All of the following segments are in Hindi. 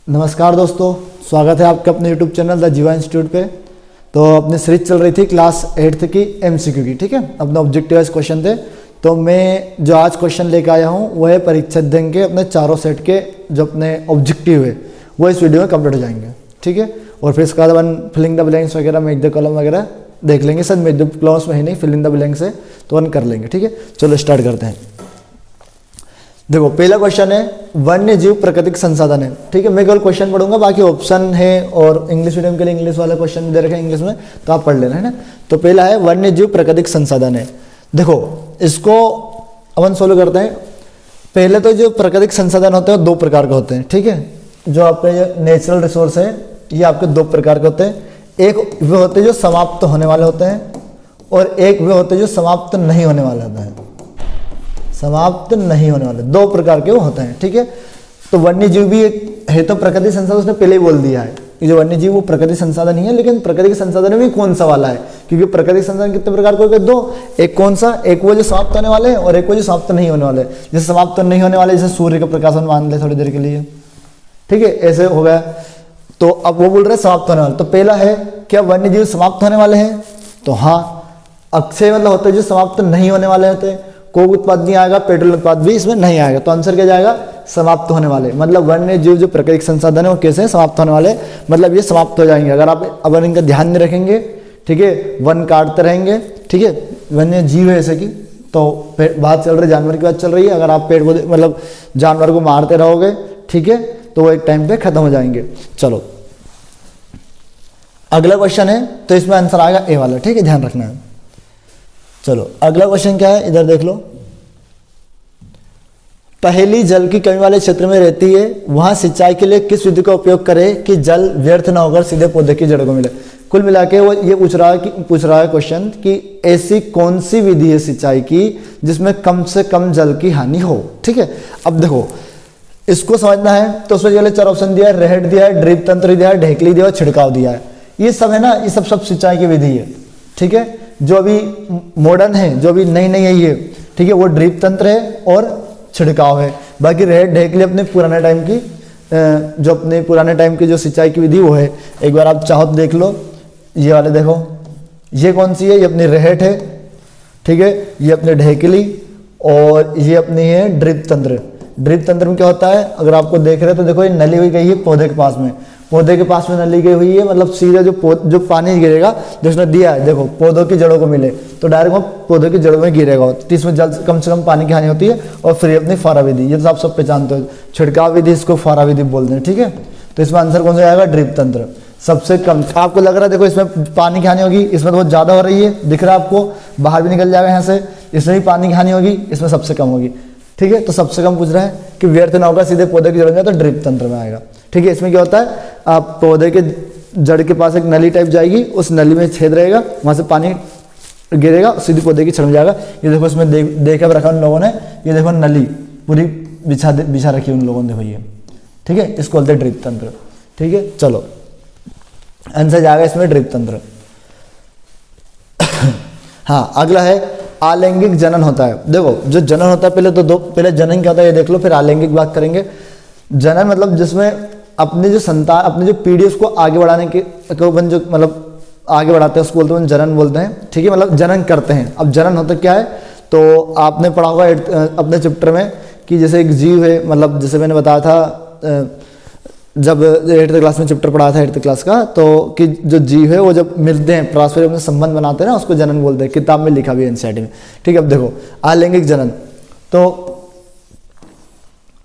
नमस्कार दोस्तों, स्वागत है आपका अपने YouTube चैनल द जीवा इंस्टीट्यूट पे। तो अपनी सीरीज चल रही थी क्लास 8th की MCQ की, ठीक है। अपने ऑब्जेक्टिव वाइज क्वेश्चन थे। तो मैं जो आज क्वेश्चन लेकर आया हूँ वो है परीक्षा अध्ययन के अपने चारों सेट के जो अपने ऑब्जेक्टिव है वो इस वीडियो में कंप्लीट हो जाएंगे, ठीक है। और फिर इसके बाद अपन फिलिंग द ब्लैंक्स वगैरह, मेक द कॉलम वगैरह देख लेंगे। सर मेक द कॉलम्स में ही नहीं, फिलिंग द ब्लैंक्स है तो अपन कर लेंगे, ठीक है। चलो स्टार्ट करते हैं। देखो पहला क्वेश्चन है वन्य जीव प्राकृतिक संसाधन है, ठीक है। मैं केवल क्वेश्चन पढ़ूंगा, बाकी ऑप्शन है और इंग्लिश मीडियम के लिए इंग्लिश वाला क्वेश्चन भी दे रखे हैं इंग्लिश में, तो आप पढ़ लेना, है ना। तो पहला है वन्य जीव प्राकृतिक संसाधन है। देखो इसको अपन सोल्व करते हैं। पहले तो जो प्राकृतिक संसाधन होते हैं दो प्रकार के होते हैं, ठीक है। जो आपके नेचुरल रिसोर्स है ये आपके दो प्रकार के होते हैं। एक वे होते हैं जो समाप्त होने वाले होते हैं और एक वे होते हैं जो समाप्त नहीं होने वाले होते हैं। समाप्त नहीं होने वाले दो प्रकार के वो होते हैं, ठीक है। तो वन्य जीव भी एक है तो प्राकृतिक संसाधन, उसने पहले ही बोल दिया है कि जो वन्य जीव वो प्राकृतिक संसाधन ही है। लेकिन प्राकृतिक संसाधन में कौन सा वाला है, क्योंकि प्राकृतिक संसाधन कितने प्रकार के दो, एक कौन सा, एक वो जो समाप्त होने वाले हैं और एक वो जो समाप्त नहीं होने वाले। जैसे समाप्त नहीं होने वाले जैसे सूर्य का प्रकाश मान ले थोड़ी देर के लिए, ठीक है, ऐसे हो गया। तो अब वो बोल रहे समाप्त होने वाले। तो पहला है क्या वन्य जीव समाप्त होने वाले हैं, तो हाँ। अक्षय मतलब होते हैं जो समाप्त नहीं होने वाले होते हैं। कोई उत्पाद नहीं आएगा, पेट्रोल उत्पाद भी इसमें नहीं आएगा। तो आंसर क्या जाएगा, समाप्त होने वाले। मतलब वन्य जीव जो प्राकृतिक संसाधन है वो कैसे समाप्त होने वाले, मतलब ये समाप्त हो जाएंगे अगर आप अगर इनका ध्यान नहीं रखेंगे, ठीक है। वन काटते रहेंगे, ठीक है। वन्य जीव है ऐसे की, तो बात चल रही जानवर की बात चल रही है। अगर आप पेड़ पौधे मतलब जानवर को मारते रहोगे, ठीक है, तो वो एक टाइम पे खत्म हो जाएंगे। चलो अगला क्वेश्चन है, तो इसमें आंसर आएगा ए वाला, ठीक है, ध्यान रखना है। चलो अगला क्वेश्चन क्या है, इधर देख लो। पहेली जल की कमी वाले क्षेत्र में रहती है, वहां सिंचाई के लिए किस विधि का उपयोग करें कि जल व्यर्थ न होकर सीधे पौधे की जड़ को मिले। कुल मिला के वो ये पूछ रहा है क्वेश्चन कि ऐसी कौन सी विधि है सिंचाई की जिसमें कम से कम जल की हानि हो, ठीक है। अब देखो इसको समझना है तो उसमें पहले चार ऑप्शन दिया है, रहट दिया है, ड्रिप तंत्र दिया है, ढेकली दिया है, छिड़काव दिया है। ये सब है ना, ये सब सिंचाई की विधि है, ठीक है। जो अभी मॉडर्न है, जो अभी नई है ये, ठीक है, वो ड्रिप तंत्र है और छिड़काव है। बाकी रहट ढेकली अपने पुराने टाइम की जो अपने पुराने टाइम की जो सिंचाई की विधि वो है। एक बार आप चाहो तो देख लो, ये वाले देखो, ये कौन सी है, ये अपनी रहट है, ठीक है। ये अपनी ढेकली और ये अपनी है ड्रिप तंत्र। ड्रिप तंत्र में क्या होता है, अगर आपको देख रहे हो तो देखो ये नली हुई गई है पौधे के पास में, पौधे के पास में नली गई हुई है, मतलब सीधा जो पानी गिरेगा जो उसने दिया है, देखो पौधों की जड़ों को मिले तो डायरेक्ट वो पौधों की जड़ों में गिरेगा। तो इसमें जल कम से कम पानी की हानि होती है। और फिर अपनी फुहारा विधि, ये तो आप सब पहचानते हो, छिड़काव विधि इसको फुहारा विधि बोलते हैं, ठीक है। तो इसमें आंसर कौन सा आएगा, ड्रिप तंत्र। सबसे कम आपको लग रहा है, देखो इसमें पानी की हानि होगी, इसमें तो बहुत ज्यादा हो रही है, दिख रहा है आपको, बाहर भी निकल जाएगा यहाँ से। इसमें भी पानी की हानि होगी, इसमें सबसे कम होगी, ठीक है। तो सबसे कम पूछ रहा है कि व्यर्थ ना होगा सीधे पौधे की जड़ में, तो ड्रिप तंत्र में आएगा, ठीक है। इसमें क्या होता है, आप पौधे के जड़ के पास एक नली टाइप जाएगी, उस नली में छेद रहेगा, वहां से पानी गिरेगा, सीधी पौधे की जड़ में जाएगा। ये देखो इसमें देखा रखा उन लोगों ने, ये देखो नली पूरी बिछा रखी उन लोगों ने, देखो ये, ठीक है। इसको बोलते हैं ड्रिप तंत्र, ठीक है। चलो आंसर जाएगा इसमें ड्रिप तंत्र। हाँ अगला है आलैंगिक जनन होता है। देखो जो जनन होता है पहले जनन क्या होता है ये देख लो, फिर आलैंगिक बात करेंगे। जनन मतलब जिसमें अपनी जो संतान, अपनी जो पीढ़ी उसको आगे बढ़ाने के जो मतलब आगे बढ़ाते हैं उसको बोलते हैं जनन बोलते हैं, ठीक है। मतलब जनन करते हैं। अब जनन होता क्या है, तो आपने पढ़ा होगा अपने चैप्टर में कि जैसे एक जीव है, मतलब जैसे मैंने बताया था जब 8th क्लास में चैप्टर पढ़ा था 8th क्लास का, तो कि जो जीव है वो जब मिलते हैं परस्पर अपने संबंध बनाते हैं ना, उसको जनन बोलते हैं। किताब में लिखा भी है एनसीईआरटी में, ठीक है। अब देखो आलैंगिक जनन, तो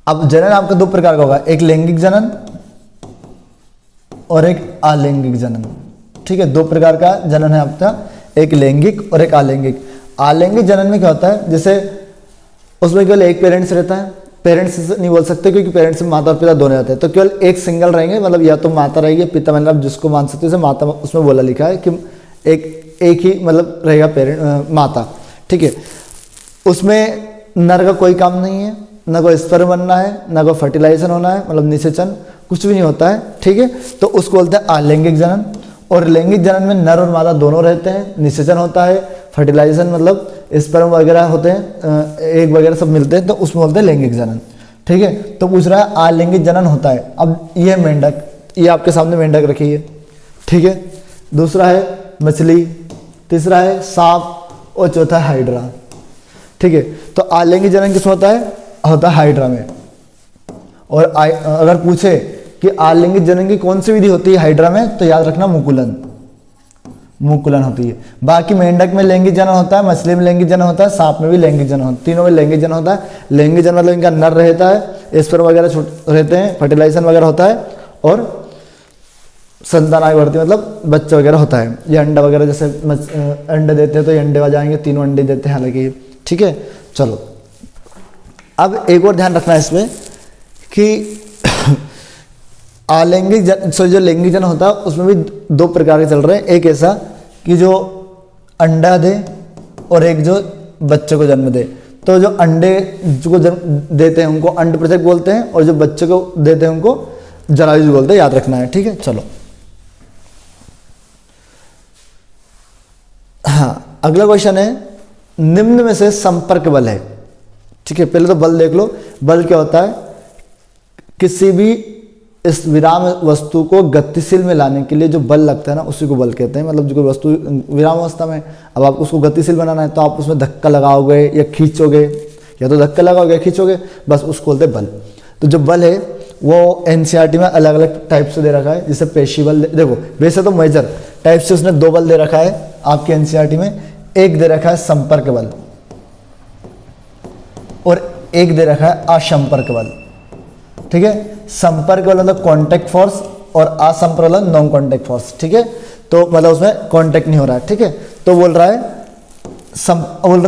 अब जनन आपका दो प्रकार का होगा, एक लैंगिक जनन और एक आलैंगिक जनन, ठीक है। दो प्रकार का जनन है आपका, एक लैंगिक और एक आलैंगिक। आलैंगिक जनन में क्या होता है, जैसे उसमें केवल एक पेरेंट्स रहता है, पेरेंट्स नहीं बोल सकते क्योंकि पेरेंट्स में माता और पिता दोनों रहते हैं, तो केवल एक सिंगल रहेंगे, मतलब या तो माता रहेगी, पिता मतलब जिसको मान सकते हो, जैसे माता उसमें बोला लिखा है कि एक ही मतलब रहेगा पेरेंट माता, ठीक है। उसमें नर का कोई काम नहीं है, ना कोई स्पर्म बनना है, ना कोई फर्टिलाइजेशन होना है, मतलब निषेचन कुछ भी नहीं होता है, ठीक है। तो उसको बोलते हैं आलैंगिक जनन। और लैंगिक जनन में नर और मादा दोनों रहते हैं, निषेचन होता है, फर्टिलाइजेशन मतलब स्पर्म वगैरह होते हैं, एग वगैरह सब मिलते हैं, तो उसमें बोलते हैं लैंगिक जनन, ठीक है। तो पूछ रहा है आलिंगिक जनन होता है। अब ये मेंढक, ये आपके सामने मेंढक रखी है, ठीक है। दूसरा है मछली, तीसरा है सांप और चौथा है हाइड्रा, ठीक है। तो आलिंगिक जनन किसमें होता है? होता है हाइड्रा में। और अगर पूछे कि आलिंगिक जनन की कौन सी विधि होती है हाइड्रा में, तो याद रखना मुकुलन, मुकुलन होती है। बाकी मेंढक में लैंगिक जनन होता है, मछली में लैंगिक जनन होता है, सांप में भी लैंगिक जनन होता है, तीनों में लैंगिक जनन होता है। लैंगिक जनन मतलब इनका नर रहता है, स्पर्म वगैरह रहते हैं, फर्टिलाइजेशन वगैरह होता है, और संतानाभिवर्ती मतलब बच्चा वगैरह होता है। ये अंडा वगैरह जैसे अंडे देते हैं तो ये अंडे आ जाएंगे, तीनों अंडे देते हैं हालांकि, ठीक है। चलो अब एक और ध्यान रखना है इसमें कि अलैंगिक जो लैंगिक जनन होता है उसमें भी दो प्रकार के चल रहे हैं। एक ऐसा कि जो अंडा दे और एक जो बच्चे को जन्म दे। तो जो अंडे को जन्म देते हैं उनको अंडपृथक बोलते हैं, और जो बच्चे को देते हैं उनको जरायुज बोलते हैं, याद रखना है, ठीक है। चलो हाँ, अगला क्वेश्चन है निम्न में से संपर्क बल है, ठीक है। पहले तो बल देख लो। बल क्या होता है? किसी भी इस विराम वस्तु को गतिशील में लाने के लिए जो बल लगता है ना, उसी को बल कहते हैं। मतलब जो कोई वस्तु विराम अवस्था में, अब आप उसको गतिशील बनाना है तो आप उसमें धक्का लगाओगे या खींचोगे, या तो धक्का लगाओगे या खींचोगे, बस उसको बोलते हैं बल। तो जो बल है वो एनसीईआरटी में अलग अलग टाइप से दे रखा है। जैसे पेशी बल, देखो वैसे तो मेजर टाइप से उसने दो बल दे रखा है आपके एनसीईआरटी में। एक दे रखा है संपर्क बल और एक दे रखा है असंपर्क बल, ठीक है। संपर्क बल मतलब कॉन्टैक्ट फोर्स और असंपर्क बल नॉन कॉन्टैक्ट फोर्स, ठीक है। तो मतलब उसमें कॉन्टैक्ट नहीं हो रहा है, ठीक है। तो बोल रहा है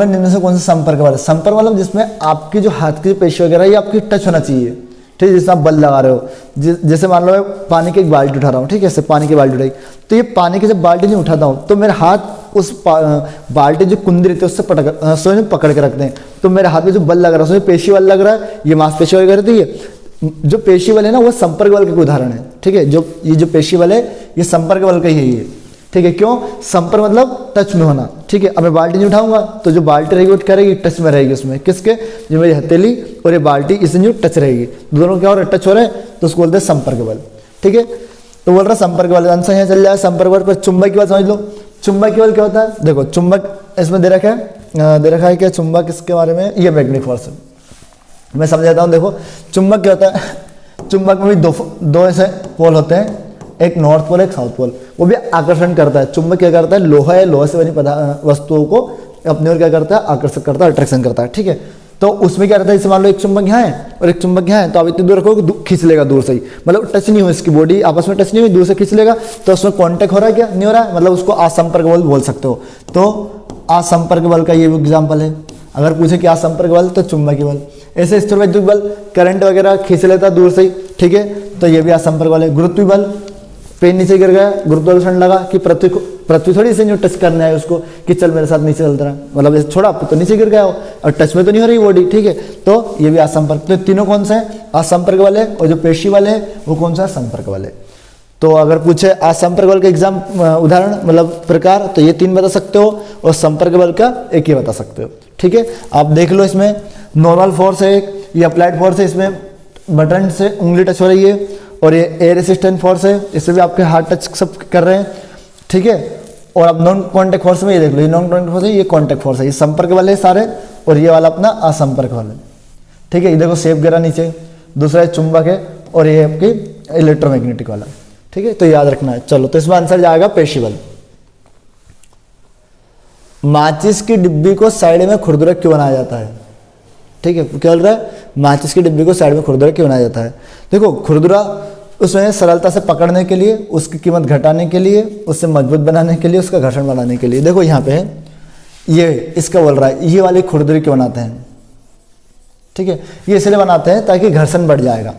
निम्न से कौन सा संपर्क बल? संपर्क मतलब जिसमें आपकी जो हाथ की पेशी वगैरह ये आपकी टच होना चाहिए, ठीक है। जिसमें आप बल लगा रहे हो, जैसे मान लो मैं पानी की एक बाल्टी उठा रहा हूँ, ठीक है। ऐसे पानी की बाल्टी उठाई, तो ये पानी की जब बाल्टी नहीं उठाता हूँ तो मेरे हाथ उस बाल्टी जो कुंदी रहती है उससे पकड़ के रखते हैं। तो मेरे हाथ में जो बल लग रहा है उसमें पेशी बल लग रहा है, ये मांसपेशी वगैरह रहती है। जो पेशी बल है ना वो संपर्क बल का उदाहरण है, ठीक है। जो पेशी बल है ये संपर्क बल का ही है, ठीक है। क्यों? संपर्क मतलब टच में होना, ठीक है। अब मैं बाल्टी नहीं उठाऊंगा तो जो बाल्टी रहेगी वो क्या रहेगी? टच में रहेगी उसमें। किसके? जो मेरी हथेली और ये बाल्टी इसमें जो टच रहेगी, दोनों क्या हो रहा है? टच हो रहा है, तो उसको बोलते हैं संपर्क बल, ठीक है। तो बोल रहा है संपर्क बल, आंसर यहाँ चल जाए संपर्क बल पर। चुंबक की बल समझ लो। चुंबक बल क्या होता है? देखो चुंबक इसमें दे रखा है क्या चुंबक इसके बारे में? ये मैग्नेटिक फोर्स है, मैं समझाता हूँ। देखो चुंबक क्या होता है? चुंबक में भी दो ऐसे पोल होते हैं, एक नॉर्थ पोल एक साउथ पोल। वो भी आकर्षण करता है। चुंबक क्या करता है? लोहा है, लोहा से बनी वस्तुओं को अपनी ओर क्या करता है? आकर्षित करता है, अट्रैक्शन करता है, ठीक है। तो उसमें क्या रहता है? जैसे मान लो एक चुंबक यहाँ है और एक चुंबक यहाँ है, तो आप इतनी दूर रखोगे खींच लेगा दूर से ही, मतलब टच नहीं हुई, इसकी बॉडी आपस में टच नहीं हुई, दूर से खींच लेगा। तो उसमें कॉन्टैक्ट हो रहा है क्या? नहीं हो रहा है, मतलब उसको असंपर्क बल बोल सकते हो। तो असंपर्क बल का ये भी एग्जाम्पल है। अगर पूछे कि असंपर्क बल तो चुंबकीय बल। ऐसे स्थिर वैद्युत बल करंट वगैरह खींच लेता है दूर से ही, ठीक है, तो ये भी असंपर्क बल है। गुरुत्वीय बल, पेन नीचे गिर गया, गुरुत्वाकर्षण लगा कि पृथ्वी थोड़ी से टच करने आए उसको कि चल मेरे साथ नीचे चलता रहा, मतलब जैसे छोड़ा तो नीचे गिर गया हो और टच में तो नहीं हो रही बॉडी, ठीक है। तो ये भी असंपर्क। तो तीनों कौन सा है? असंपर्क बल है, और जो पेशी बल है वो कौन सा? संपर्क बल है। तो अगर पूछे असंपर्क बल का एग्जाम उदाहरण मतलब प्रकार, तो ये 3 बता सकते हो, और संपर्क बल का एक ही बता सकते हो, ठीक है। आप देख लो इसमें नॉर्मल फोर्स है एक, ये अप्लाइड फोर्स है, इसमें बटन से उंगली टच हो रही है, और ये एयर रेसिस्टेंट फोर्स है, इससे भी आपके हाथ टच सब कर रहे हैं, ठीक है। और अब नॉन कॉन्टैक्ट फोर्स में ये देख लो, ये नॉन कॉन्टैक्ट फोर्स है, ये कॉन्टैक्ट फोर्स है, ये संपर्क बल है सारे, और ये वाला अपना असंपर्क बल है, ठीक है। ये देखो सेप गिरा नीचे, दूसरा चुंबक है, और ये आपकी इलेक्ट्रोमैग्नेटिक वाला, ठीक है। तो याद रखना है। चलो तो इसमें आंसर जाएगा पेशी बल। माचिस की डिब्बी को साइड में खुरदुरा क्यों बनाया जाता है? ठीक है, क्या बोल रहा है? माचिस की डिब्बी को साइड में खुरदुरा क्यों बनाया जाता है? देखो खुरदुरा उसमें सरलता से पकड़ने के लिए, उसकी कीमत घटाने के लिए, उससे मजबूत बनाने के लिए, उसका घर्षण बढ़ाने के लिए। देखो यहाँ पे है ये, इसका बोल रहा है ये वाली खुरदुरी क्यों बनाते हैं? ठीक है, ये इसलिए बनाते हैं ताकि घर्षण बढ़ जाएगा,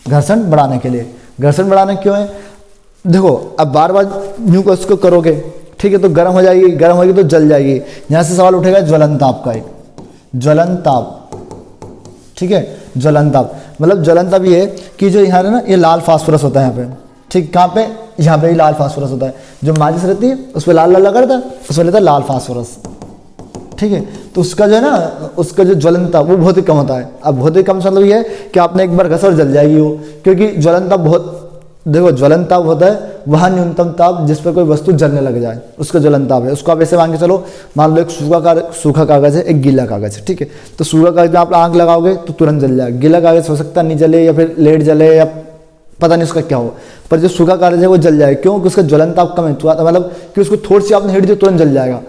घर्षण बढ़ाने के लिए। घर्षण बढ़ाने क्यों है? देखो अब बार बार यूं को इसको करोगे, ठीक है, तो गर्म हो जाएगी, गर्म होगी तो जल जाएगी। यहाँ से सवाल उठेगा ज्वलन ताप का, एक ज्वलन ताप, ठीक है। ज्वलन ताप मतलब ज्वलन ताप ये है कि जो यहाँ है ना, ये लाल फास्फोरस होता है यहाँ पे, ठीक, कहाँ पे? यहाँ पे ही लाल फास्फोरस होता है। जो माचिस रहती है उस पर लाल लाल लगा रहता है, उसमें लेता है लाल फास्फोरस, ठीक है। तो उसका जो है ना, उसका जो ज्वलनता वो बहुत ही कम होता है। अब बहुत ही कम मतलब ये है कि आपने एक बार घसा और जल जाएगी वो, क्योंकि ज्वलनता बहुत, देखो ज्वलन ताप होता है वह न्यूनतम ताप जिस पर कोई वस्तु जलने लग जाए, उसका ज्वलन ताप है। उसको आप ऐसे मान के चलो, मान लो एक सूखा कागज है, एक गीला कागज है, ठीक है। तो सूखा कागज में आप आग लगाओगे तो तुरंत जल जाएगा, गीला कागज हो सकता है नहीं जले या फिर लेट जले या पता नहीं उसका क्या हो, पर जो सूखा कागज है वो जल जाएगा। क्यों? कि उसका ज्वलन ताप कम है, मतलब कि उसको थोड़ी सी आपने हिट दी तुरंत जल जाएगा,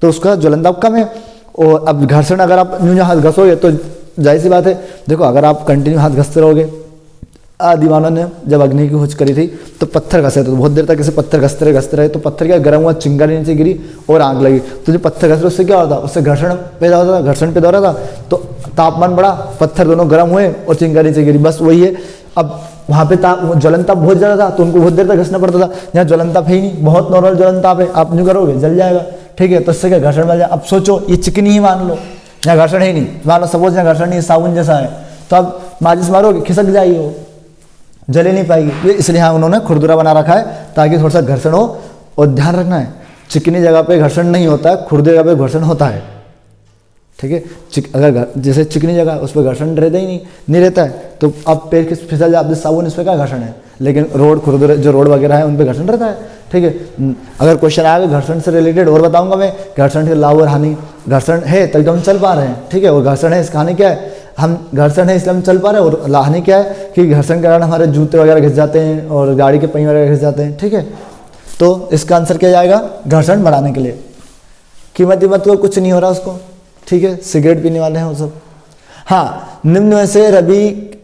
तो उसका ज्वलन ताप कम है। और अब घर्षण, अगर आप न्यून हाथ घसोगे तो जाहिर सी बात है, देखो अगर आप कंटिन्यू हाथ घसते रहोगे, आदिमानव ने जब अग्नि की खोज करी थी तो पत्थर घसे थे, तो बहुत देर तक ऐसे पत्थर घसते रहे तो पत्थर क्या गर्म हुआ, चिंगारी नीचे गिरी और आग लगी। तो जो पत्थर घस रहे उससे क्या होता था, उससे घर्षण पैदा होता था, घर्षण पैदा हो रहा था, तो तापमान बढ़ा, पत्थर दोनों गर्म हुए और चिंगारी नीचे गिरी, बस वही है। अब वहाँ पे ज्वलन ताप बहुत ज़्यादा था तो उनको बहुत देर तक घसना पड़ता था। यहाँ ज्वलन ताप है ही नहीं, बहुत नॉर्मल ज्वलन ताप है, आप जो करोगे जल जाएगा, ठीक है। तो इससे क्या घर्षण मिल जाए। अब सोचो ये चिकनी ही मान लो, यहाँ घर्षण है नहीं, मान लो सपोज यहाँ घर्षण नहीं, साबुन जैसा है, तो अब माचिस मारोगे खिसक जाएगी वो, जले नहीं पाएगी। इसलिए यहाँ उन्होंने खुरदुरा बना रखा है ताकि थोड़ा सा घर्षण हो। और ध्यान रखना है, चिकनी जगह पे घर्षण नहीं होता है, खुरदे जगह पे घर्षण होता है, ठीक है। अगर जैसे चिकनी जगह उस पर घर्षण रहता ही नहीं रहता है, तो अब पैर फिसल जाए, साबुन इस पर क्या घर्षण है, लेकिन रोड खुरदुरे जो रोड वगैरह है उन पर घर्षण रहता है, ठीक है। अगर क्वेश्चन आएगा घर्षण से रिलेटेड और बताऊंगा मैं, घर्षण के लाभ और हानि। घर्षण है तभी तो हम चल पा रहे हैं, ठीक है, और घर्षण है इसका हानि क्या है, हम घर्षण है इसलिए हम चल पा रहे हैं, और हानि क्या है कि घर्षण के कारण हमारे जूते वगैरह घिस जाते हैं और गाड़ी के पहिए वगैरह घिस जाते हैं, ठीक है। तो इसका आंसर क्या जाएगा, घर्षण बढ़ाने के लिए। कीमत को कुछ नहीं हो रहा उसको, ठीक है, सिगरेट पीने वाले हैं वो सब। हाँ, निम्न में से रबी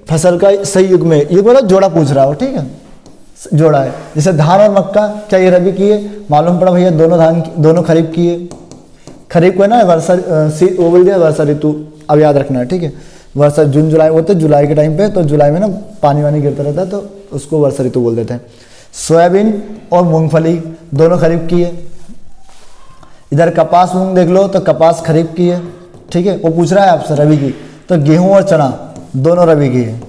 फसल का सही युग में, युग मतलब जोड़ा पूछ रहा हो, ठीक है, जोड़ा है। जैसे धान और मक्का, क्या ये रबी की है? मालूम पड़ा भैया दोनों खरीफ की है। खरीफ को है ना वर्षा, वो बोल दिया वर्षा ऋतु, अब याद रखना है, ठीक है। वर्षा जून जुलाई होते, जुलाई के टाइम पे, तो जुलाई में ना पानी वानी गिरता रहता है तो उसको वर्षा ऋतु बोल देते हैं। सोयाबीन और मूंगफली दोनों खरीफ की है। इधर कपास मूंग देख लो तो कपास खरीफ की है, ठीक है। वो पूछ रहा है आपसे रबी की, तो गेहूं और चना दोनों रबी की है।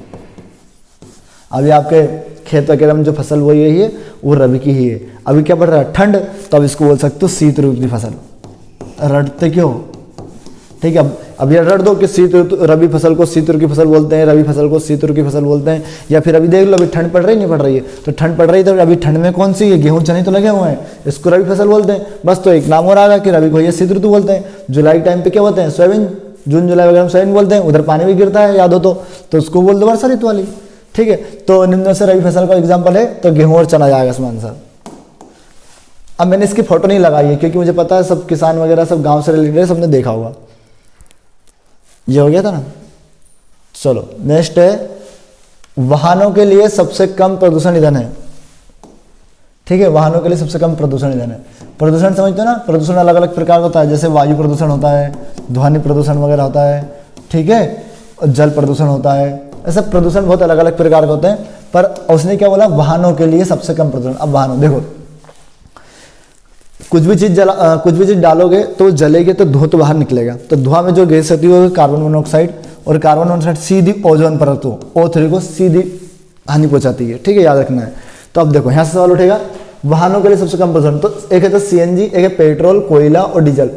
अभी आपके खेत वगैरह में जो फसल बोई गई है वो रबी की ही है। अभी क्या पड़ रहा है, ठंड, तो अब इसको बोल सकते हो शीत ऋतु की फसल। रटते क्यों, ठीक है। अब ये रट दो कि शीत ऋतु, रबी फसल को शीत ऋतु की फसल बोलते हैं, रबी फसल को शीत ऋतु की फसल बोलते हैं। या फिर अभी देख लो, अभी ठंड पड़ रही नहीं पड़ रही है, तो ठंड पड़ रही है तो अभी ठंड में कौन सी है, गेहूं चने तो लगे हुए हैं, इसको रबी फसल बोलते हैं। बस तो एक नाम और आ गया कि रबी को ये शीत ऋतु बोलते हैं। जुलाई के टाइम पे क्या बोलते हैं, सोयाबीन, जून जुलाई वगैरह में सोयाबीन बोलते हैं, उधर पानी भी गिरता है याद हो तो उसको बोल दो वर्षा ऋतु वाली, ठीक है। तो निम्न से रबी फसल का एग्जाम्पल है तो गेहूं और चना जाएगा इसमें आंसर। अब मैंने इसकी फोटो नहीं लगाई है क्योंकि मुझे पता है सब किसान वगैरह सब गांव से रिलेटेड सबने देखा होगा। ये हो गया था ना। चलो नेक्स्ट है, वाहनों के लिए सबसे कम प्रदूषण ईंधन है, ठीक है। वाहनों के लिए सबसे कम प्रदूषण ईंधन है। प्रदूषण समझते हो ना, प्रदूषण अलग अलग प्रकार का होता है, जैसे वायु प्रदूषण होता है, ध्वनि प्रदूषण वगैरह होता है, ठीक है, और जल प्रदूषण होता है। ऐसे प्रदूषण बहुत अलग अलग प्रकार के होते हैं, पर उसने क्या बोला, वाहनों के लिए सबसे कम प्रदूषण। अब वाहनों देखो, कुछ भी चीज डालोगे तो जलेगी तो धुआं तो बाहर निकलेगा। तो धुआं में जो गैस होती है कार्बन मोनोऑक्साइड, और कार्बन मोनोऑक्साइड सीधी ओजोन परत O3 को सीधी हानि पहुंचाती है, ठीक है, याद रखना है। तो अब देखो यहाँ से सवाल उठेगा, वाहनों के लिए सबसे कम प्रदूषण, तो एक है तो CNG, एक है पेट्रोल, कोयला और डीजल।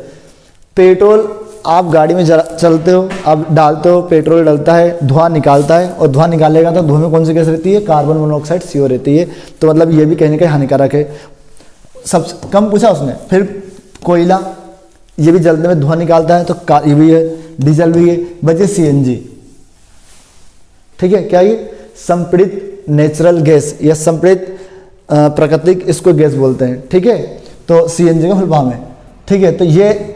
पेट्रोल आप गाड़ी में चलते हो, आप डालते हो, पेट्रोल डलता है, धुआं निकालता है, और धुआं निकालेगा तो धुआं में कौन सी गैस रहती है, कार्बन मोनोऑक्साइड CO रहती है। तो मतलब ये भी कहीं ना कहीं हानिकारक है। सबसे कम पूछा उसने। फिर कोयला, ये भी जलने में धुआं निकालता है, तो ये भी है, डीजल भी है, बचे CNG, ठीक है। क्या ये संपीड़ित नेचुरल गैस या संपीड़ित प्राकृतिक इसको गैस बोलते हैं, ठीक है। तो CNG का फुल फॉर्म है, ठीक है। तो ये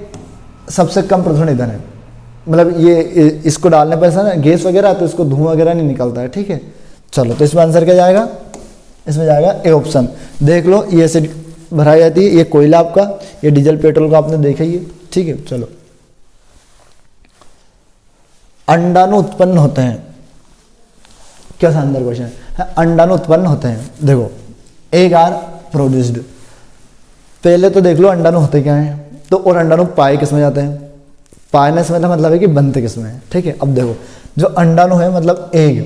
सबसे कम प्रदूषण ईंधन है, मतलब ये इसको डालने पर ऐसा ना गैस वगैरह तो इसको धुआं वगैरह नहीं निकलता है, ठीक है। चलो तो इसमें आंसर क्या जाएगा, इसमें जाएगा ए ऑप्शन। देख लो, ये ऐसे भराई जाती है, ये कोयला आपका, ये डीजल पेट्रोल का आपने देखा ही है, ठीक है। चलो, अंडाणु उत्पन्न होते हैं, क्या शानदार क्वेश्चन है। अंडाणु उत्पन्न होते हैं, देखो एग आर प्रोड्यूस्ड। पहले तो देख लो अंडाणु होते क्या हैं, तो और अंडाणु पाए किस में जाते हैं, पाने से मतलब है कि बनते किस में है, ठीक है। अब देखो जो अंडाणु है मतलब एग,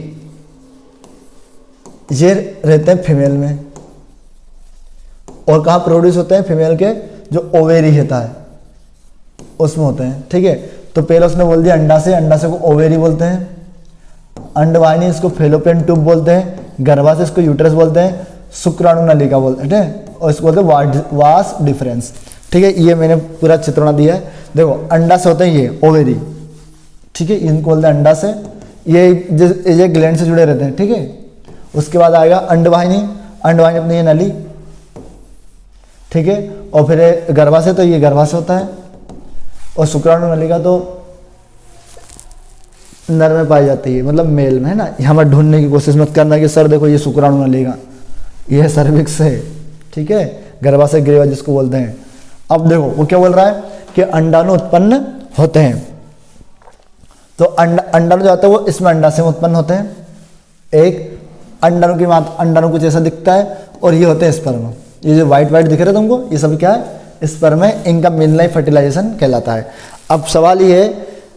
ये रहते हैं फीमेल में, और कहाँ प्रोड्यूस होते हैं, फीमेल के जो ओवेरी होता है उसमें होते हैं, ठीक है। तो पहले उसने बोल दिया अंडाशय को ओवेरी बोलते हैं, अंडवाहिनी इसको फेलोपियन ट्यूब बोलते हैं, गर्भाशय इसको यूट्रस बोलते हैं, शुक्राणु नलिका बोलते हैं, ठीक है, और इसको बोलते हैं वास डिफरेंस। ठीक है, ये मैंने पूरा चित्रण दिया है। देखो अंडाशय होते हैं ये ओवेरी, ठीक है, इनको बोलते हैं अंडाशय, ये ग्लैंड से जुड़े रहते हैं, ठीक है। उसके बाद आएगा अंडवाहिनी अपनी ये नली, ठीक है, और फिर गर्भाशय, तो ये गर्भाशय होता है, और शुक्राणु नलिका तो नर में पाई जाती है, मतलब मेल में, है ना। यहाँ पर ढूंढने की कोशिश मत करना कि सर देखो ये शुक्राणु नलिका, ये सर्विक्स है, ठीक है, गर्भाशय ग्रीवा जिसको बोलते हैं। अब देखो वो क्या बोल रहा है कि अंडाणु उत्पन्न होते हैं, तो अंडाणु जो आता है वो इसमें अंडाशय में उत्पन्न होते हैं। एक अंडाणु की मात्रा, अंडाणु कुछ ऐसा दिखता है, और ये होते हैं स्पर्म, ये जो व्हाइट दिख रहे हैं तुमको, ये सब क्या है, स्पर्म है, इनका मिलना ही फर्टिलाइजेशन कहलाता है। अब सवाल ये है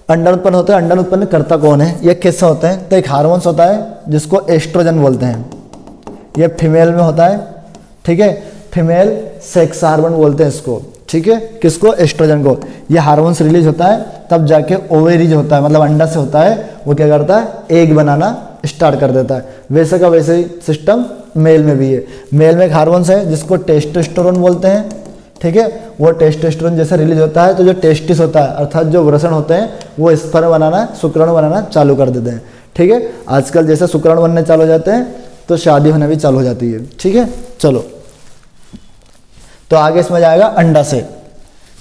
अंडाणु उत्पन्न होता है, अंडाणु उत्पन्न करता कौन है, ये कैसे होते हैं, तो एक हार्मोन्स होता है जिसको एस्ट्रोजन बोलते हैं, ये फीमेल में होता है, ठीक है, फीमेल सेक्स हार्मोन बोलते हैं इसको, ठीक है, किसको, एस्ट्रोजन को। ये हार्मोन्स रिलीज होता है तब जाके ओवेरी जो होता है, मतलब अंडा से होता है, वो क्या करता है, एग बनाना स्टार्ट कर देता है। वैसे का वैसे ही सिस्टम मेल में भी है। मेल में एक हार्मोन्स है जिसको टेस्टोस्टेरोन बोलते हैं, ठीक है, वो टेस्टोस्टेरोन जैसे रिलीज होता है तो जो टेस्टिस होता है, अर्थात जो वृषण होते हैं, वो स्पर्म बनाना, शुक्राणु बनाना चालू कर देते हैं, ठीक है। आजकल जैसे शुक्राणु बनने चालू हो जाते हैं तो शादी होने भी चालू हो जाती है, ठीक है। चलो, तो आगे इसमें जाएगा अंडाशय,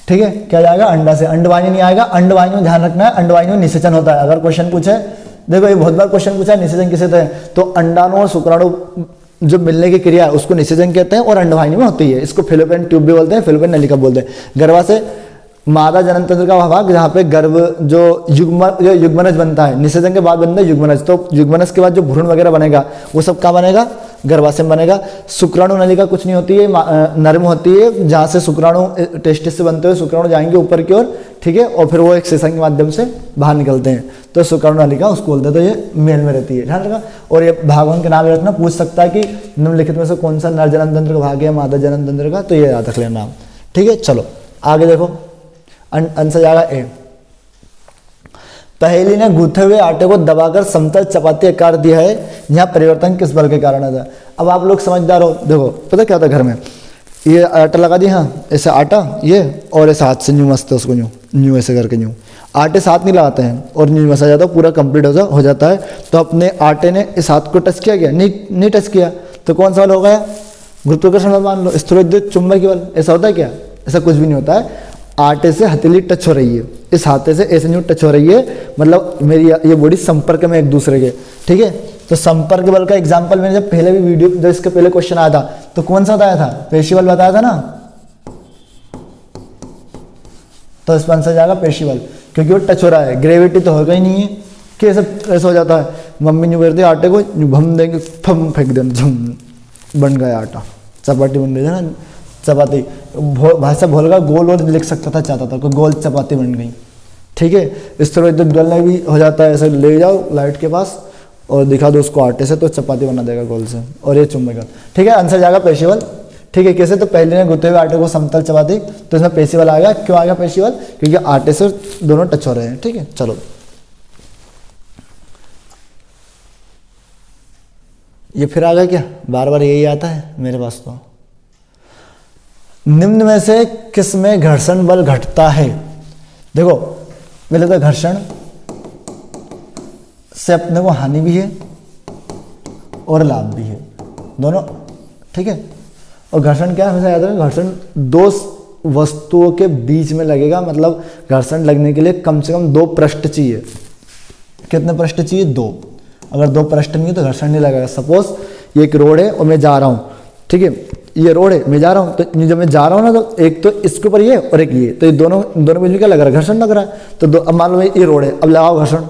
ठीक है, क्या जाएगा, अंडाशय। अंडवाहिनी नहीं आएगा, अंडवाहिनी में ध्यान रखना है, अंडवाहिनी में निषेचन होता है। अगर क्वेश्चन पूछे, देखो ये बहुत बार क्वेश्चन पूछा है, निषेचन किसे थे, तो अंडाणु और शुक्राणु जो मिलने की क्रिया है उसको निषेचन कहते हैं, और अंडवाहिनी में होती है, इसको फेलोपियन ट्यूब भी बोलते हैं, फेलोपियन नलिका बोलते हैं। गर्भाशय मादा जनन तंत्र का वह भाग जहाँ पे गर्भ जो युग्मनज बनता है, निषेचन के बाद बनता है युग्मनज, तो युग्मनज के बाद जो भ्रूण वगैरह बनेगा वो सब कहाँ बनेगा, गर्भाशय में बनेगा। शुक्राणु नलिका कुछ नहीं होती है, नर्म होती है, जहाँ से शुक्राणु टेस्टिस से बनते हुए शुक्राणु जाएंगे ऊपर की ओर, ठीक है, और फिर वो एक सेशन के माध्यम से बाहर निकलते हैं, तो शुक्राणु नलिका उसको बोलते हैं। तो ये मेल में रहती है, ध्यान रखना। और ये भागों के नाम याद रखना, पूछ सकता है कि निम्नलिखित में से कौन सा नर जनन तंत्र का भाग है, मादा जनन तंत्र का, तो ये याद रख लेना, ठीक है। चलो आगे देखो, आंसर जाएगा ए। पहेली ने गूंथे हुए आटे को दबाकर समतल चपाती आकार दिया है, यहाँ परिवर्तन किस बल के कारण आता है। अब आप लोग समझदार हो, देखो पता क्या होता है, घर में ये आटा लगा दिया, हाँ ऐसे आटा ये, और ऐसे हाथ से न्यू मसते उसको, न्यू ऐसे करके न्यू, आटे से हाथ नहीं लगाते हैं, और न्यू मसा जाता है, पूरा कंप्लीट हो जाता है। तो अपने आटे ने इस हाथ को टच किया गया, नहीं टच किया, तो कौन सा बल हो गया, गुरुत्वाकर्षण बल मान लो, स्थिरोद्युत चुंबकीय बल। ऐसा होता है क्या, ऐसा कुछ भी नहीं होता है। आटे से हथेली टच हो रही है, इस हाथे से ऐसे न्यू टच हो रही है, मतलब मेरी ये बॉडी संपर्क में एक दूसरे के, ठीक है। तो संपर्क बल का एग्जांपल मैंने जब पहले भी वीडियो, जब इसके पहले क्वेश्चन आया था तो कौन सा बताया था, पेशी बल बताया था ना, तो इसका आंसर जाएगा पेशी बल, क्योंकि वो टच हो रहा है, ग्रेविटी तो होगा ही नहीं है, कैसे ऐसा हो जाता है। मम्मी न्यू करती है आटे को, भम देंगे, फम फेंक देना, झम बन गया आटा, चपाटी बन गई है ना, चपाती। भाषा भोल का गोल और लिख सकता था, चाहता था, गोल चपाती बन गई, ठीक है। इस तरह इधर गलना भी हो जाता है, ऐसे ले जाओ लाइट के पास और दिखा दो उसको आटे से, तो चपाती बना देगा गोल से, और ये चुंबक, ठीक है। आंसर जाएगा पेशीबल, ठीक है। कैसे, तो पहले ने गुथे हुए आटे को समतल चपाती, तो इसमें पेशीबल आ गया। क्यों आ गया पेशीबल, क्योंकि आटे से दोनों टच हो रहे हैं, ठीक है। चलो ये फिर आ गया क्या, बार बार यही आता है मेरे पास। तो निम्न में से किस में घर्षण बल घटता है, देखो पहले तो घर्षण से अपने को हानि भी है और लाभ भी है, दोनों, ठीक है। और घर्षण क्या है, हमेशा याद रखें, घर्षण दो वस्तुओं के बीच में लगेगा, मतलब घर्षण लगने के लिए कम से कम दो पृष्ठ चाहिए। कितने पृष्ठ चाहिए, दो। अगर दो पृष्ठ नहीं है तो घर्षण नहीं लगेगा। सपोज ये एक रोड है और मैं जा रहा हूँ, ठीक है, ये रोड है, मैं जा रहा हूँ, तो जब मैं जा रहा हूँ ना, तो एक तो इसके ऊपर ये और एक ये, तो ये दोनों बीच में क्या लग रहा है, घर्षण लग रहा है। तो अब मान लो ये रोड है, अब लगाओ घर्षण,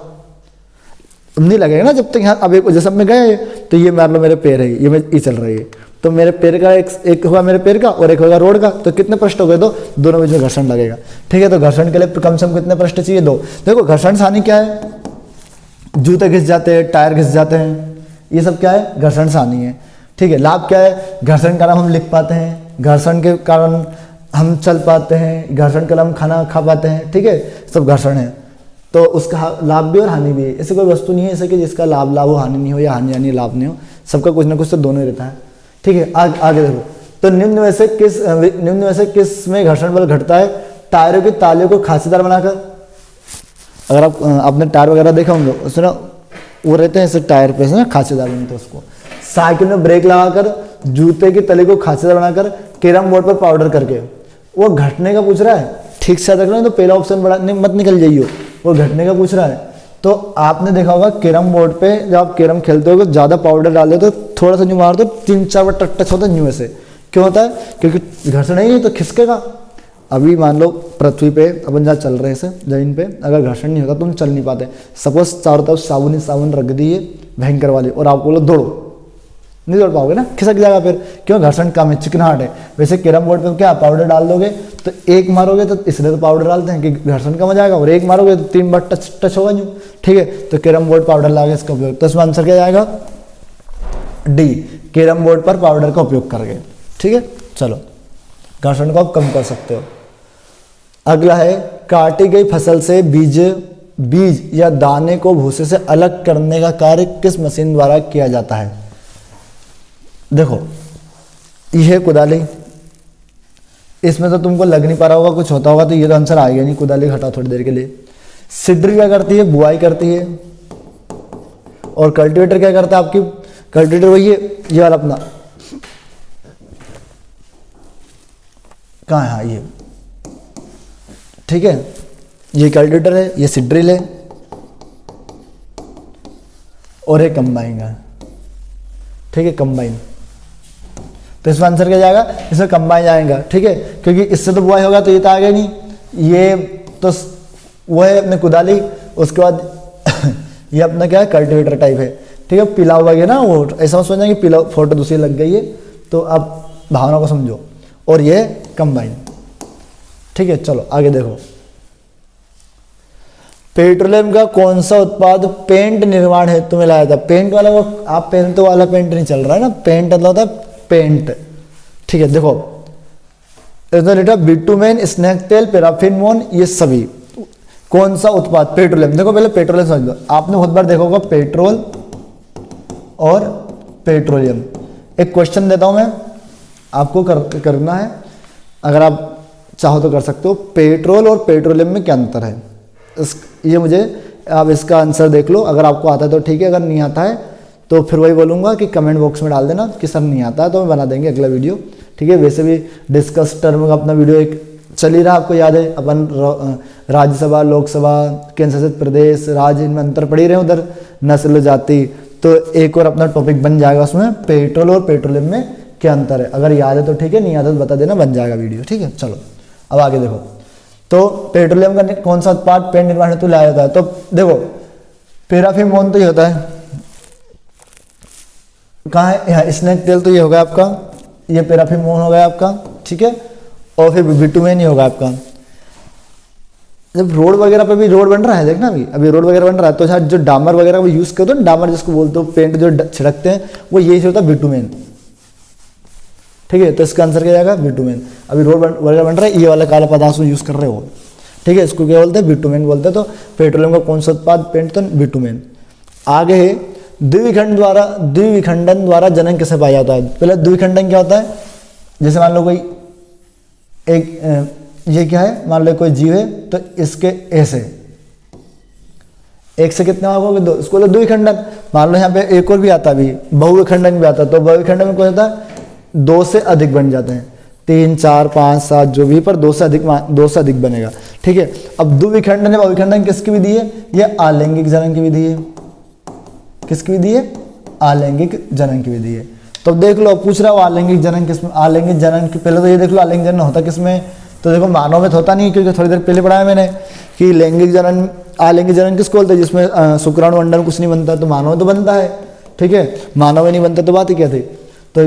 नहीं लगेगा ना जब तक यहाँ। अब एक जैसे मैं गए तो ये मान लो मेरे पैर है, ये चल रही है, तो मेरे पैर का एक होगा मेरे पैर का और एक होगा रोड का, तो कितने पृष्ठ हो गए, तो दोनों बीच में घर्षण लगेगा, ठीक है। तो घर्षण के लिए कम से कम कितने पृष्ठ चाहिए, दो। देखो घर्षण से हानि क्या है, जूते घिस जाते हैं, टायर घिस जाते हैं, ये सब क्या है, घर्षण से हानि है, ठीक है। लाभ क्या है, घर्षण के कारण हम लिख पाते हैं, घर्षण के कारण हम चल पाते हैं, घर्षण के कारण हम खाना खा पाते हैं, ठीक है, सब घर्षण है। तो उसका लाभ भी और हानि भी है। ऐसे कोई वस्तु नहीं है ऐसे कि जिसका लाभ लाभ हो हानि नहीं हो, या हानि हानि लाभ नहीं हो, सबका कुछ ना कुछ तो दोनों ही रहता है। ठीक है, आगे देखो, तो निम्न में से किस में घर्षण बल घटता है? टायरों की तालियों को खांचीदार बनाकर। अगर आप आपने टायर वगैरह देखा होंगे, उसमें ना वो रहते हैं ऐसे टायर पे ना खांचीदार बनते हैं उसको। साइकिल में ब्रेक लगाकर, जूते की तली को खांचीदार बनाकर, कैरम बोर्ड पर पाउडर करके। वो घटने का पूछ रहा है, ठीक से याद रखना, तो पहला ऑप्शन बड़ा मत निकल जाइए, वो घटने का पूछ रहा है। तो आपने देखा होगा कैरम बोर्ड पे जब आप कैरम खेलते हो ज़्यादा पाउडर डाले तो थोड़ा सा न्यू मार दो 3-4 बार टच होता है न्यू ऐसे। क्यों होता है? क्योंकि घर्षण ही नहीं तो खिसकेगा। अभी मान लो पृथ्वी पे अपन जहाँ चल रहे हैं जमीन पे, अगर घर्षण नहीं होता तो हम चल नहीं पाते। सपोज चारों तरफ साबुन ही साबुन रख दी है भयंकर वाली, और आपको बोलो दौड़ो, नहीं दौड़ पाओगे ना, खिसक जाएगा फिर। क्यों? घर्षण कम है, चिकनाहट है। वैसे कैरम बोर्ड पे क्या पाउडर डाल दोगे तो एक मारोगे, तो इसलिए तो पाउडर डालते हैं कि घर्षण कम हो जाएगा, और एक मारोगे तो 3 बार टच होगा न्यू। ठीक है, तो कैरम बोर्ड पाउडर लागे इसका उपयोग। तो इसमें आंसर क्या जाएगा? डी, कैरम बोर्ड पर पाउडर का उपयोग करके। ठीक है, चलो घर्षण को आप कम कर सकते हो। अगला है, काटी गई फसल से बीज या दाने को भूसे से अलग करने का कार्य किस मशीन द्वारा किया जाता है? देखो, यह कुदाली, इसमें तो तुमको लग नहीं पा रहा होगा, कुछ होता होगा तो ये तो आंसर आएगा नहीं। कुदाली हटाओ थोड़ी देर के लिए। सीडर क्या करती है? बुआई करती है। और कल्टीवेटर क्या करता है? आपकी कल्टीवेटर वही है, ये वाला अपना, कहाँ है? हाँ, ये। ठीक है, ये कल्टीवेटर है, ये सीड्रिल है, और ये कंबाइन है। ठीक है, कंबाइन। तो इसका आंसर क्या जाएगा? इसमें कंबाइन जाएगा। ठीक है, क्योंकि इससे तो बुआई होगा तो ये तो आ गया नहीं, ये तो वो है अपने कुदाली। उसके बाद ये अपना क्या है? कल्टीवेटर टाइप है। ठीक है, पिला हुआ है ना, वो ऐसा समझना कि पिला, फोटो दूसरी लग गई है, तो आप भावना को समझो। और ये कंबाइन। ठीक है, चलो आगे देखो। पेट्रोलियम का कौन सा उत्पाद पेंट निर्माण हेतु में लाया था? पेंट वाला, वो आप पहनते वाला पेंट नहीं चल रहा है ना, पेंट मतलब होता है पेंट। ठीक है, देखो इसमें बिटुमेन, स्नैक तेल, पैराफिन मोम, ये सभी कौन सा उत्पाद? पेट्रोलियम। देखो पहले पेट्रोलियम समझ लो। आपने बहुत बार देखा होगा पेट्रोल और पेट्रोलियम। एक क्वेश्चन देता हूं मैं आपको, करना है, अगर आप चाहो तो कर सकते हो। पेट्रोल और पेट्रोलियम में क्या अंतर है? ये मुझे आप इसका आंसर देख लो, अगर आपको आता है तो ठीक है, अगर नहीं आता है तो फिर वही बोलूँगा कि कमेंट बॉक्स में डाल देना कि सर नहीं आता है, तो मैं बना देंगे अगला वीडियो। ठीक है, वैसे भी डिस्कस टर्म का अपना वीडियो एक चल ही रहा, आपको याद है, अपन राज्यसभा, लोकसभा, केंद्र शासित प्रदेश, राज्य, इनमें अंतर पड़ ही रहे उधर, नस्ल, जाति। तो एक और अपना टॉपिक बन जाएगा उसमें, पेट्रोल और पेट्रोलियम में क्या अंतर है। अगर याद है तो ठीक है, नहीं याद है तो बता देना, बन जाएगा वीडियो। ठीक है, चलो अब आगे देखो। तो पेट्रोलियम का कौन सा उत्पाद पेंट निर्माण हेतु लाया जाता है? तो देखो पैराफिन मोम तो ये होता है, कहाँ है? यहाँ स्नैक तेल तो ये होगा आपका, ये पैराफिन मोम हो गया आपका। ठीक है, और फिर बिटुमेन ही होगा आपका। जब रोड वगैरह पे भी रोड बन रहा है, देखना अभी रोड वगैरह बन रहा है, तो शायद जो डामर वगैरह वो यूज करते हो, डामर जिसको बोलते हो, पेंट जो छिड़कते हैं, वो यही होता है बिटुमेन। ठीक है, तो इसका आंसर क्या जाएगा? बिटुमेन। अभी रोड वगैरह बन रहा है, ये वाला काला पदार्थ यूज कर रहे हो। ठीक है, इसको क्या बोलते हैं? बिटुमेन बोलते हैं। तो पेट्रोलियम का कौन सा उत्पाद पेंट? तो बिटुमेन। आगे है, द्विविखंडन द्वारा जनन कैसे पाया जाता है? पहले द्विविखंडन क्या होता है? जैसे मान लो कोई एक ये क्या है, मान लो कोई जीव है, तो इसके ऐसे एक से कितना होगा? 2। इसको बोलो द्विविखंडन। मान लो यहाँ पे एक और भी आता है, बहुविखंडन भी आता है। तो बहुविखंडन में क्या होता है? 2 से अधिक बन जाते हैं, 3, 4, 5, 7 जो भी, पर 2 से अधिक बनेगा। ठीक है, अब द्विविखंडन है, बहुविखंडन किसकी विधि है? ये आलैंगिक जनन की विधि है। किसकी विधि है? आलैंगिक जनन की विधि है। तो देख लो, पूछ रहा हो आलैंगिक जनन किसमें? आलैंगिक जनन की पहले तो ये देख लो, आलैंगिक जनन होता किसमें? तो देखो मानव में तो होता नहीं, क्योंकि थोड़ी देर पहले पढ़ा है मैंने कि लैंगिक जनन, आलैंगिक जनन किसको बोलते हैं? जिसमें शुक्राणु अंडाणु कुछ नहीं बनता, तो मानव में तो बनता है। ठीक है, मानव में नहीं बनता तो बात ही क्या थी? तो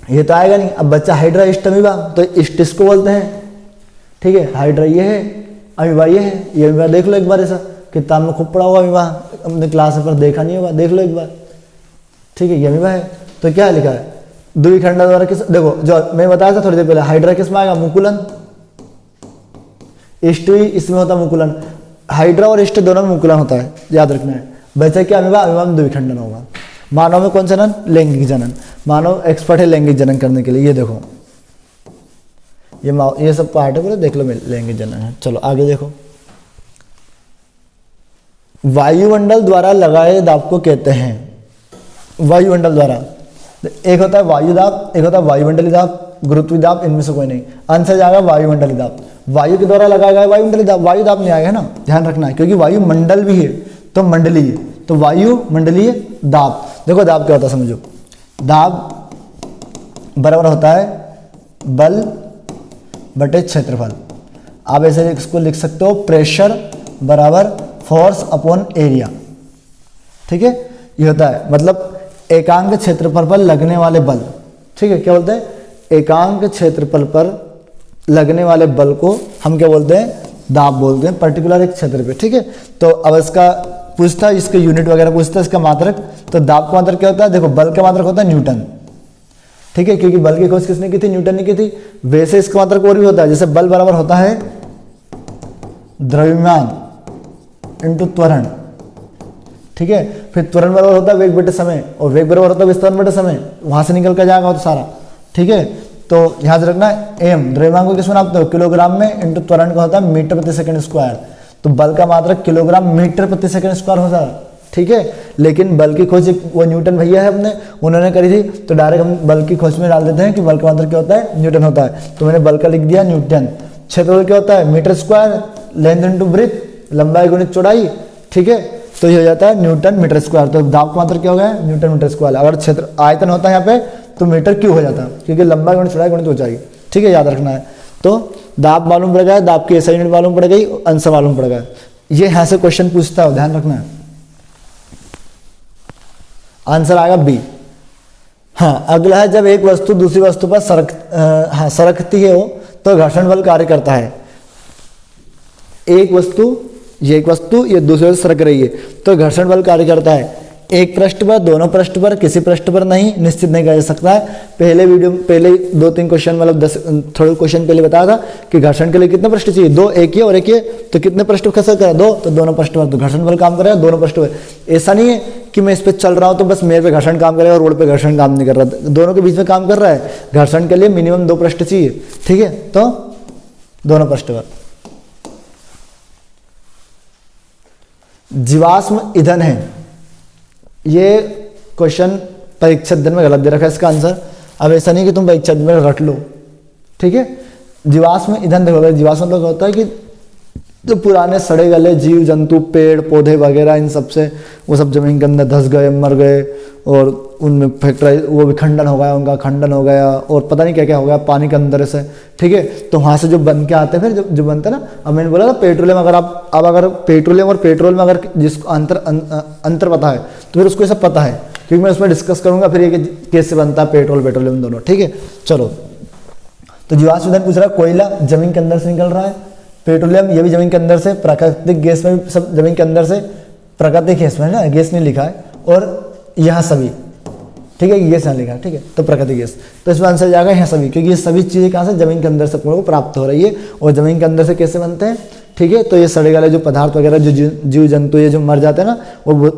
ये तो आएगा नहीं। अब बच्चा हाइड्रा ईस्ट अमीबा, तो ईस्ट इसको बोलते हैं। ठीक है, हाइड्रा ये है, अमीबा ये है। ये अमीबा देख लो एक बार, ऐसा किताब में खूब पढ़ा हुआ अमीबा, अपने क्लास पर देखा नहीं होगा, देख लो एक बार। ठीक है, ये अमीबा है। तो क्या लिखा है? द्विखंडन द्वारा किस, देखो जो मैं बताया था थोड़ी देर पहले, हाइड्रा किस में आएगा? मुकुलन। ईस्ट भी इसमें होता मुकुलन। हाइड्रा और स्टे दोनों में मुकुलन होता है, याद रखना है। बच्चा क्या अमीबा, अमीबा में द्विखंडन होगा। मानव में कौन जनन, लैंगिक जनन। मानव एक्सपर्ट है लैंगिक जनन करने के लिए। ये देखो ये सब पार्ट है पूरे, देख लो लैंगिक जनन है। चलो आगे देखो, वायुमंडल द्वारा लगाए दाब को कहते हैं, वायुमंडल द्वारा, एक होता है वायु दाब, एक होता है वायुमंडली दाब, गुरुत्वीय दाब, इनमें से कोई नहीं। आंसर जाएगा वायुमंडली दाब। वायु के द्वारा लगाया गया वायुमंडली दाब, वायु दाब नहीं आएगा ना, ध्यान रखना है, क्योंकि वायुमंडल भी है तो मंडलीय, तो वायु मंडलीय दाब। देखो दाब क्या होता है समझो, दाब बराबर होता है बल बटे क्षेत्रफल। आप ऐसे इसको लिख सकते हो, प्रेशर बराबर फोर्स अपॉन एरिया, ठीक है। ये होता है मतलब एकांक क्षेत्रफल पर लगने वाले बल, ठीक है। क्या बोलते हैं, एकांक क्षेत्रफल पर लगने वाले बल को हम क्या बोलते हैं, दाब बोलते हैं, पर्टिकुलर एक क्षेत्र पे, ठीक है। तो अब इसका पूछता है, इसके यूनिट वगैरह पूछता है, इसका मात्रक। तो दाब का मात्रक क्या होता है, देखो बल का मात्रक होता है न्यूटन, ठीक है, क्योंकि बल की खोज किसने की थी, न्यूटन ने की थी। वैसे इसका मात्रक और भी होता है, जैसे बल बराबर होता है द्रव्यमान इंटू त्वरण, ठीक है। फिर त्वरण बराबर होता है वेग बटे समय, और वेग बराबर होता है विस्तारण बटे समय, वहां से निकल कर जाएगा तो सारा, ठीक है। तो याद रखना एम द्रव्यमान को किसमें नापते हो, किलोग्राम में, इंटू त्वरण का होता है मीटर प्रति सेकंड स्क्वायर। तो बल का मात्रक किलोग्राम मीटर प्रति सेकंड स्क्वायर होता है, ठीक है। लेकिन बल की खोज वो न्यूटन भैया है अपने, उन्होंने करी थी, तो डायरेक्ट हम बल की खोज में डाल देते हैं कि बल का मात्रक क्या होता है, न्यूटन होता है। तो मैंने बल का लिख दिया न्यूटन। क्षेत्रफल क्या होता है, metre square, length into breadth, लंबाई गुणित चौड़ाई, ठीक है। तो ये हो जाता है न्यूटन मीटर स्क्वायर। तो दाब का मात्रक क्या हो गया, न्यूटन मीटर स्क्वायर। अगर क्षेत्र आयतन होता है यहाँ पे तो मीटर क्यों हो जाता है, क्योंकि लंबाई गुणित चौड़ाई गुणित ऊंचाई, ठीक है, याद रखना है। तो दाब मालूम पड़ गया, दाब की एसआई यूनिट मालूम पड़ गई, आंसर मालूम पड़ गया। ये यहाँ से क्वेश्चन पूछता है, ध्यान रखना है। आंसर आएगा बी। हाँ, अगला है, जब एक वस्तु दूसरी वस्तु पर सरकती है हो तो घर्षण बल कार्य करता है। एक वस्तु ये दूसरे से सरक रही है तो घर्षण बल कार्य करता है। एक पृष्ठ पर, दोनों पृष्ठ पर, किसी पृष्ठ पर नहीं, निश्चित नहीं किया जा सकता है। पहले 2-3 क्वेश्चन, मतलब 10 थोड़े क्वेश्चन पहले बताया था कि घर्षण के लिए कितने पृष्ठ चाहिए, 2, एक ही और एक ही, तो कितने पृष्ठ खसक करा, 2, तो दोनों पृष्ठ पर, तो घर्षण बल काम करेगा दोनों पृष्ठ पर। ऐसा नहीं है कि मैं इस पर चल रहा हूँ तो बस मेरे पे घर्षण काम करेगा, रोड पे घर्षण काम नहीं कर रहा, दोनों के बीच में काम कर रहा है। घर्षण के लिए मिनिमम 2 पृष्ठ चाहिए, ठीक है, तो दोनों पृष्ठ पर। जीवाश्म ईंधन है, ये क्वेश्चन परीक्षा दिन में गलत दे रखा है इसका आंसर। अब ऐसा नहीं कि तुम परीक्षा दिन में रट लो, ठीक है। जीवाश्म ईंधन देखो, जीवाश्म मतलब होता है कि जो पुराने सड़े गले जीव जंतु, पेड़ पौधे वगैरह, इन सब से वो सब जमीन के अंदर धंस गए, मर गए, और उनमें फैक्ट्री वो भी खंडन हो गया, उनका खंडन हो गया, और पता नहीं क्या क्या हो गया पानी के अंदर से, ठीक है। तो वहाँ से जो बन के आते हैं, फिर जो बनता है ना, अब मैंने बोला था पेट्रोलियम, अगर आप अब अगर पेट्रोलियम और पेट्रोल में अगर जिसको अंतर पता है तो फिर उसको ये सब पता है, क्योंकि मैं उसमें डिस्कस करूंगा फिर ये कैसे बनता है पेट्रोलियम दोनों, ठीक है। चलो, तो जीवाश्म ईंधन पूछ रहा है, कोयला जमीन के अंदर से निकल रहा है, पेट्रोलियम ये भी जमीन के अंदर से, प्राकृतिक गैस में भी सब जमीन के अंदर से, प्राकृतिक गैस में ना, गैस नहीं लिखा है, और यहाँ सभी, ठीक है, गैस यहाँ लिखा है, ठीक है, तो प्राकृतिक गैस, तो इसमें आंसर जाएगा यहाँ सभी, क्योंकि ये सभी चीज़ें कहाँ से, जमीन के अंदर से अपने को प्राप्त हो रही है। और जमीन के अंदर से कैसे बनते हैं, ठीक है, तो ये सड़े गले जो पदार्थ वगैरह जो जीव जंतु ये जो मर जाते हैं ना, वो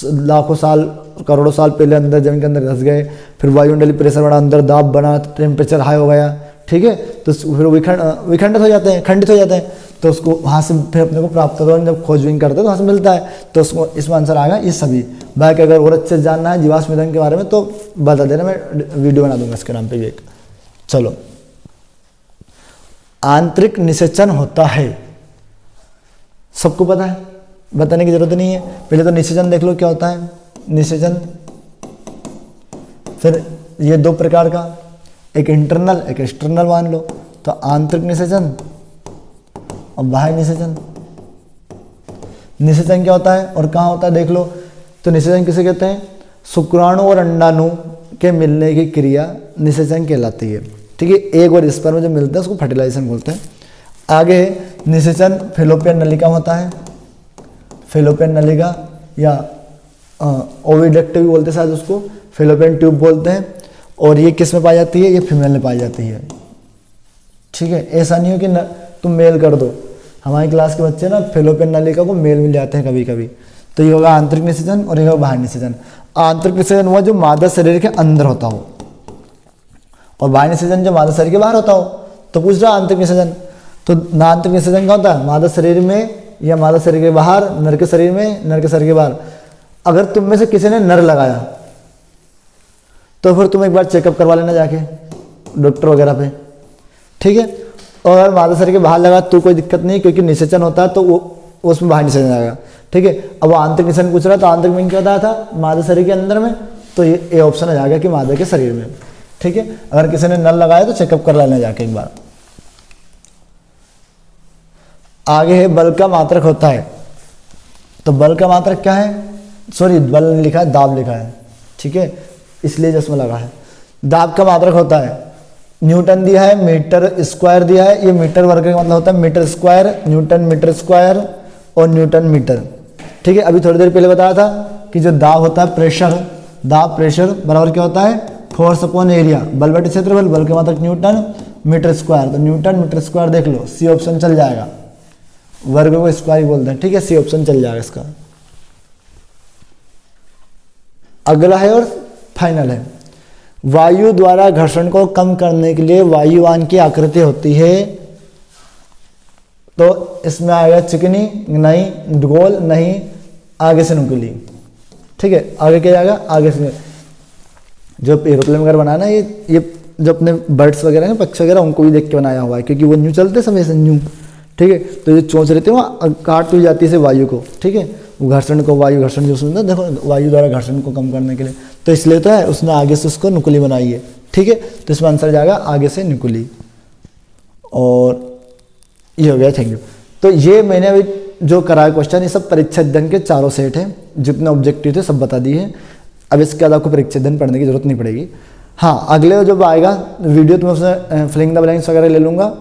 लाखों साल करोड़ों साल पहले अंदर जमीन के अंदर घस गए, फिर वायुमंडलीय प्रेशर बढ़ा, अंदर दाब बना, टेम्परेचर हाई हो गया, ठीक है, तो फिर विखंडित हो जाते हैं, खंडित हो जाते हैं, तो उसको वहाँ से फिर अपने को प्राप्त होता है। जब खोजबीन करते हैं तो वहाँ से मिलता है, तो उसको इसमें आंसर आएगा ये सभी। बाकी अगर और अच्छे से जानना है जीवाश्म ईंधन के बारे में तो बता देना, मैं वीडियो बना दूंगा इसके नाम पे भी एक। चलो, आंतरिक निषेचन होता है, सबको पता है, बताने की जरूरत नहीं है। पहले तो निषेचन देख लो क्या होता है, निषेचन, फिर ये 2 प्रकार का, एक इंटरनल एक एक्सटर्नल मान लो, तो आंतरिक निषेचन और बाह्य निषेचन। निषेचन क्या होता है और कहाँ होता है देख लो, तो निषेचन किसे कहते हैं, शुक्राणु और अंडाणु के मिलने की क्रिया निषेचन कहलाती है, ठीक है। एक और स्पर्म में जो मिलता है उसको फर्टिलाइजेशन बोलते हैं। आगे निषेचन फेलोपियन नलिका होता है, फेलोपियन नलिका या ओविडक्ट भी बोलते हैं शायद उसको, फेलोपियन ट्यूब बोलते हैं। और ये किस में पाई जाती है, ये फीमेल में पाई जाती है, ठीक है। ऐसा नहीं हो कि तुम मेल कर दो, हमारी क्लास के बच्चे ना फेलोपियन नलिका को मेल मिल जाते हैं कभी कभी। तो ये होगा आंतरिक निषेचन और ये होगा बाह्य निषेचन। आंतरिक निषेचन हुआ जो मादा शरीर के अंदर होता हो, और बाह्य निषेचन जो मादा शरीर के बाहर होता हो। तो पूछ रहा आंतरिक निषेचन, तो आंतरिक निषेचन क्या होता है? मादा शरीर में या मादा शरीर के बाहर, नर के शरीर में, नर के शरीर के बाहर। अगर तुम में से किसी ने नर लगाया तो फिर तुम एक बार चेकअप करवा लेना जाके डॉक्टर वगैरह पे, ठीक है। और अगर मादा शरीर के बाहर लगा तो कोई दिक्कत नहीं, क्योंकि निषेचन होता है तो वो उसमें बाहर निषेचन आएगा, ठीक है। अब वो आंतरिक निषेचन पूछ रहा था, आंतरिक में क्या बताया था? मादा शरीर के अंदर में, तो ये ऑप्शन आ जाएगा कि मादा के शरीर में, ठीक है। अगर किसी ने नल लगाया तो चेकअप कर लेना जाके एक बार। आगे है बल का मात्रक होता है। तो बल का मात्रक क्या है? सॉरी, बल लिखा है, दाब लिखा है, ठीक है, इसलिए जिसमें लगा है। दाब का मात्रक होता है, न्यूटन दिया है, मीटर स्क्वायर दिया है। ये मीटर वर्ग का मतलब होता है metre square, newton metre square और न्यूटन मीटर, ठीक है। अभी थोड़ी देर पहले बताया था कि जो दाब होता है प्रेशर, दाब प्रेशर बराबर क्या होता है? फोर्स अपॉन एरिया, बल बटे क्षेत्रफल, बल के मात्रक न्यूटन मीटर स्क्वायर। तो न्यूटन मीटर स्क्वायर देख लो, सी ऑप्शन चल जाएगा, वर्ग को स्क्वायर बोलते हैं, ठीक है, सी ऑप्शन चल जाएगा इसका। अगला है और फाइनल है, वायु द्वारा घर्षण को कम करने के लिए वायुयान की आकृति होती है। तो इसमें आएगा चिकनी, नहीं, गोल, नहीं, आगे से नुकीली, ठीक है। आगे क्या जाएगा? आगे से। जो एरोप्लेन वगैरह बनाया ना, ये जो अपने बर्ड्स वगैरह हैं, पक्षी वगैरह, उनको भी देख के बनाया हुआ है, क्योंकि वो न्यू चलते समय से न्यू, ठीक है। तो ये चोंच रहती है वहाँ काट तो जाती है वायु को, ठीक है, घर्षण को, वायु घर्षण जो सुनता है, देखो वायु द्वारा घर्षण को कम करने के लिए, तो इसलिए तो है उसने आगे से उसको नुकुली बनाई है, ठीक है। तो इसमें आंसर जाएगा आगे से नुकुली। और ये हो गया, थैंक यू। तो ये मैंने अभी जो कराया क्वेश्चन, ये सब परीक्षा अध्ययन के चारों सेट हैं, जितने ऑब्जेक्टिव थे सब बता दिए। अब इसके बाद आपको परीक्षा अध्ययन पढ़ने की जरूरत नहीं पड़ेगी। हाँ, अगले जब आएगा वीडियो तो मैं उसमें फिलिंग द ब्लैंक्स वगैरह ले लूँगा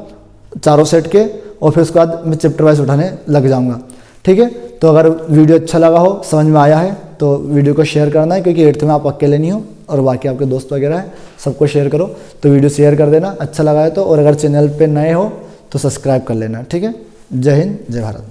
चारों सेट के, और फिर उसके बाद मैं चैप्टर वाइज उठाने लग जाऊँगा, ठीक है। तो अगर वीडियो अच्छा लगा हो, समझ में आया है, तो वीडियो को शेयर करना है, क्योंकि 8th में आप अकेले नहीं हो और बाकी आपके दोस्त वगैरह हैं, सबको शेयर करो। तो वीडियो शेयर कर देना अच्छा लगा है तो, और अगर चैनल पे नए हो तो सब्सक्राइब कर लेना, ठीक है। जय हिंद, जय भारत।